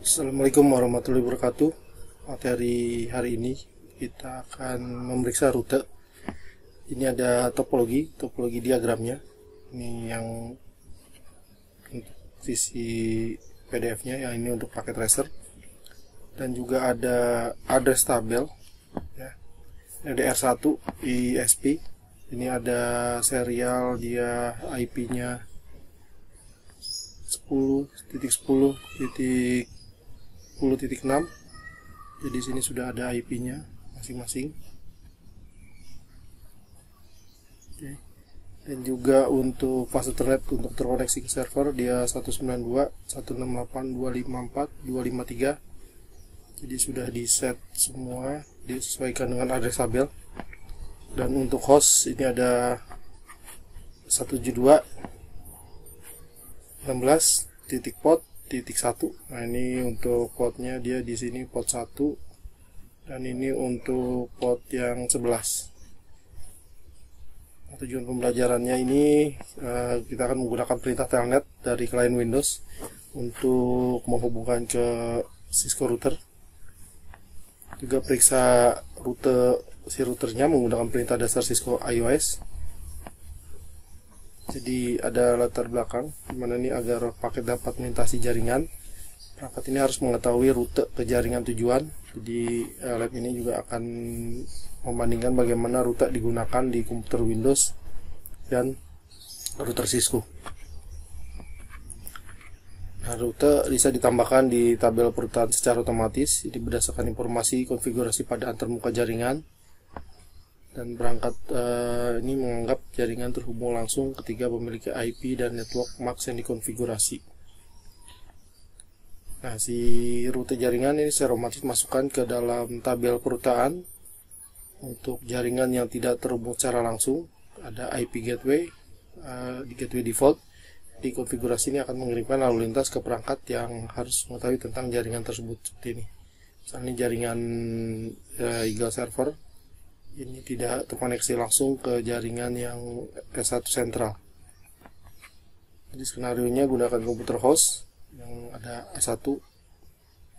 Assalamualaikum warahmatullahi wabarakatuh. Materi hari ini kita akan memeriksa rute. Ini ada topologi diagramnya. Ini yang sisi PDF-nya, yang ini untuk paket tracer. Dan juga ada address tabel, ya. DR1 ISP. Ini ada serial, dia IP-nya 10.10.10.6. Jadi sini sudah ada IP-nya masing-masing. Oke. Dan juga untuk fase Ethernet untuk terkoneksi ke server dia 192.168.254.253. Jadi sudah di set semua, disesuaikan dengan address tabel. Dan untuk host ini ada 172.16.pot.1. Nah, ini untuk potnya dia di sini pot 1 dan ini untuk pot yang 11. Nah, tujuan pembelajarannya ini kita akan menggunakan perintah telnet dari klien Windows untuk menghubungkan ke Cisco router. Juga periksa si routernya menggunakan perintah dasar Cisco IOS. Jadi ada latar belakang dimana ini agar paket dapat melintasi jaringan, perangkat ini harus mengetahui rute ke jaringan tujuan. Jadi lab ini juga akan membandingkan bagaimana rute digunakan di komputer Windows dan router Cisco. Nah, rute bisa ditambahkan di tabel perutan secara otomatis, jadi berdasarkan informasi konfigurasi pada antarmuka jaringan. Dan perangkat ini menganggap jaringan terhubung langsung ketika memiliki IP dan network MAC yang dikonfigurasi. Nah, si rute jaringan ini secara otomatis masukkan ke dalam tabel perutaan. Untuk jaringan yang tidak terhubung secara langsung, ada IP gateway, di gateway default. Di konfigurasi ini akan mengirimkan lalu lintas ke perangkat yang harus mengetahui tentang jaringan tersebut, seperti ini. Misalnya jaringan Eagle server ini tidak terkoneksi langsung ke jaringan yang S1 sentral. Jadi skenario nya gunakan komputer host yang ada S1,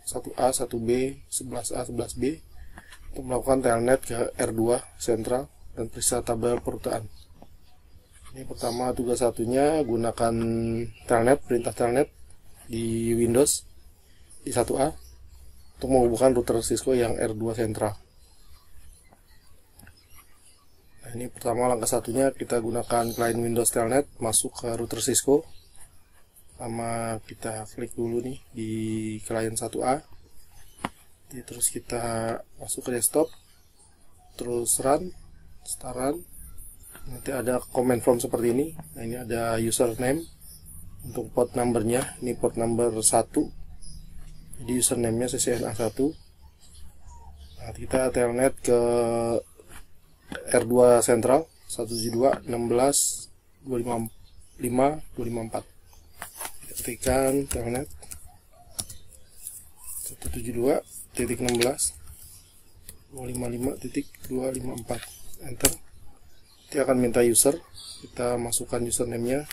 1A, 1B, 11A, 11B untuk melakukan telnet ke R2 sentral dan periksa tabel perutaan. Ini pertama tugas satunya gunakan telnet, perintah telnet di Windows di 1A untuk menghubungkan router Cisco yang R2 sentral. Nah, ini pertama langkah satunya kita gunakan klien Windows telnet masuk ke router Cisco. Pertama kita klik dulu nih di klien 1A. Jadi, terus kita masuk ke desktop, terus run, start run. Nanti ada command prompt seperti ini. Nah, ini ada username untuk port numbernya, ini port number 1. Jadi username-nya CCNA1. Nah, kita telnet ke R2 sentral 172.16.255.254. Kita ketikkan telnet 172.16.255.254, enter. Dia akan minta user, kita masukkan username-nya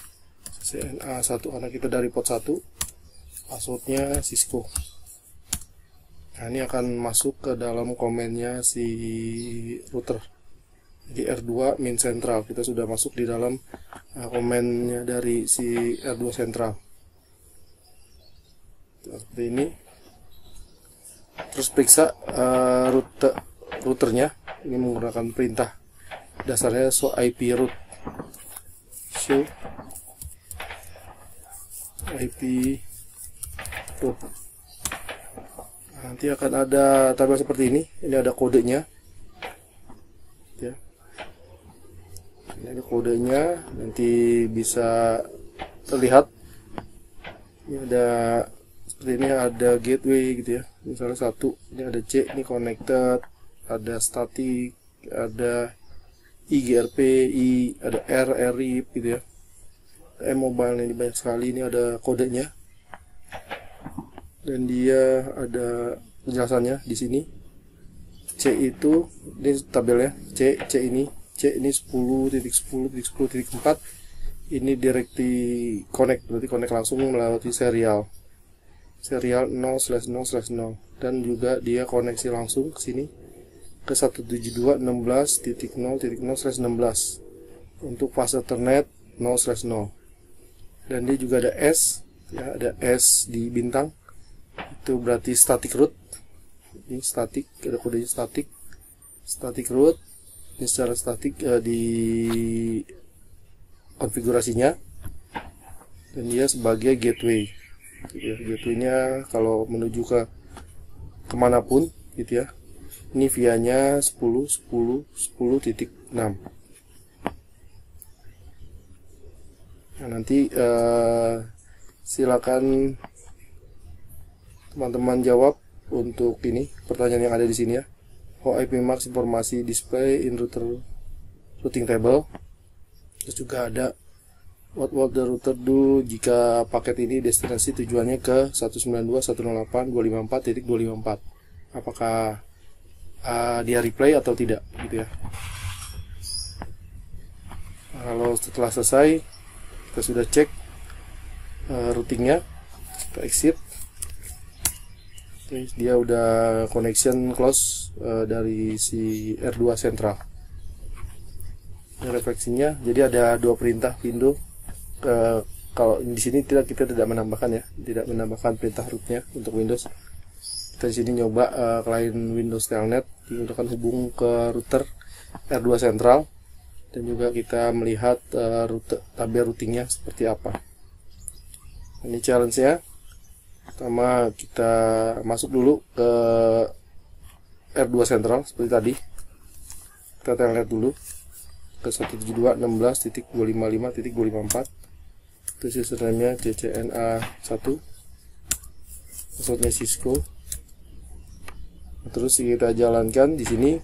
CCNA1 karena kita dari port 1, passwordnya Cisco. Nah, ini akan masuk ke dalam komennya si router. Jadi R2 min sentral, kita sudah masuk di dalam komennya dari si R2 sentral. Seperti ini. Terus periksa routernya, ini menggunakan perintah dasarnya show IP root, show IP root. Nanti akan ada tabel seperti ini ada kodenya ya. Ini ada kodenya, nanti bisa terlihat ini ada seperti ini, ada gateway gitu ya, misalnya 1, ini ada C, ini connected, ada static, ada IGRP, ada RRIP gitu ya, mobile, ini banyak sekali. Ini ada kodenya dan dia ada penjelasannya di sini. C itu ini tabelnya, C ini 10.10.10.4. Ini directly connect, berarti connect langsung melalui serial. serial 0/0/0, dan juga dia koneksi langsung ke sini ke 172.16.0.0/16 untuk fase Ethernet 0/0. Dan dia juga ada S, ya, ada S di bintang, itu berarti static root. Ini static, ada kodenya static root. Ini secara statik di konfigurasinya, dan dia sebagai gateway. Gateway-nya kalau menuju ke kemanapun gitu ya. Ini via-nya 10.10.10.6. Nah, nanti silakan teman-teman jawab untuk ini pertanyaan yang ada di sini ya. How IP-max informasi display in routing table. Terus juga ada what will the router do jika paket ini destinasi tujuannya ke 192.168.254.254. Apakah dia replay atau tidak gitu ya. Nah, kalau setelah selesai kita sudah cek routingnya, kita exit. Dia udah connection close dari si R2 sentral. Refleksinya, jadi ada dua perintah window. Kalau di sini kita tidak menambahkan ya, tidak menambahkan perintah rootnya untuk Windows. Kita di sini nyoba klien Windows Telnet digunakan hubung ke router R2 sentral, dan juga kita melihat tabel routingnya seperti apa. Ini challenge-nya. Pertama kita masuk dulu ke R2 sentral seperti tadi. Kita telnet dulu ke 172.16.255.254. Itu username-nya CCNA1, password-nya Cisco. Terus kita jalankan di sini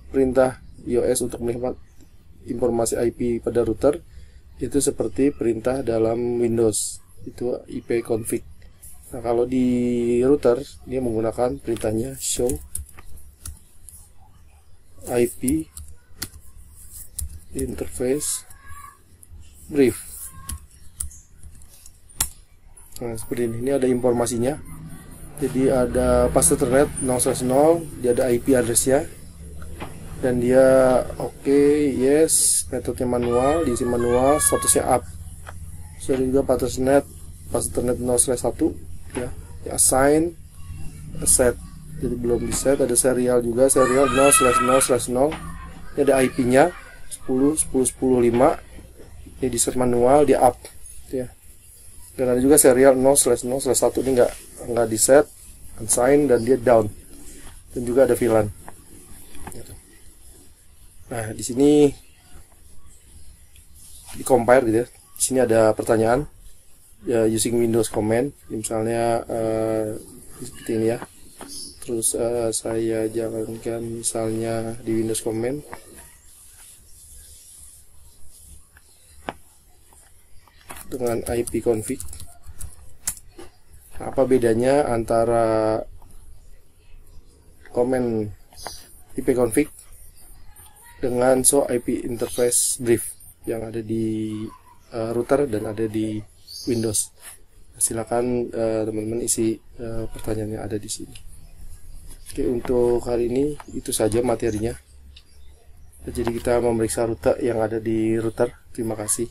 perintah iOS untuk melihat informasi IP pada router itu seperti perintah dalam Windows, itu ipconfig. Nah, kalau di router dia menggunakan perintahnya show IP interface brief. Nah, seperti ini. Ini ada informasinya. Jadi ada path Ethernet 0/0, dia ada IP address-nya, dan dia oke, yes, metodenya manual, diisi manual, statusnya up. Sudah juga path Ethernet 0/1 ya, assign, set. Jadi belum di set. Ada serial juga, serial 0/0/0. Ini ada IP-nya 10.10.10.5. Ini di set manual, di up ya. Dan ada juga serial 0/0/1, ini nggak di set, unsign, dan dia down. Dan juga ada VLAN. Nah, di sini di compare gitu ya. Di sini ada pertanyaan ya, using Windows command, misalnya seperti ini ya. Terus saya jalankan misalnya di Windows command. Dengan ipconfig. Apa bedanya antara command ipconfig dengan show IP interface brief yang ada di router dan ada di Windows? Silakan teman-teman isi pertanyaan yang ada di sini. Oke, untuk hari ini itu saja materinya. Jadi kita memeriksa router yang ada di router. Terima kasih.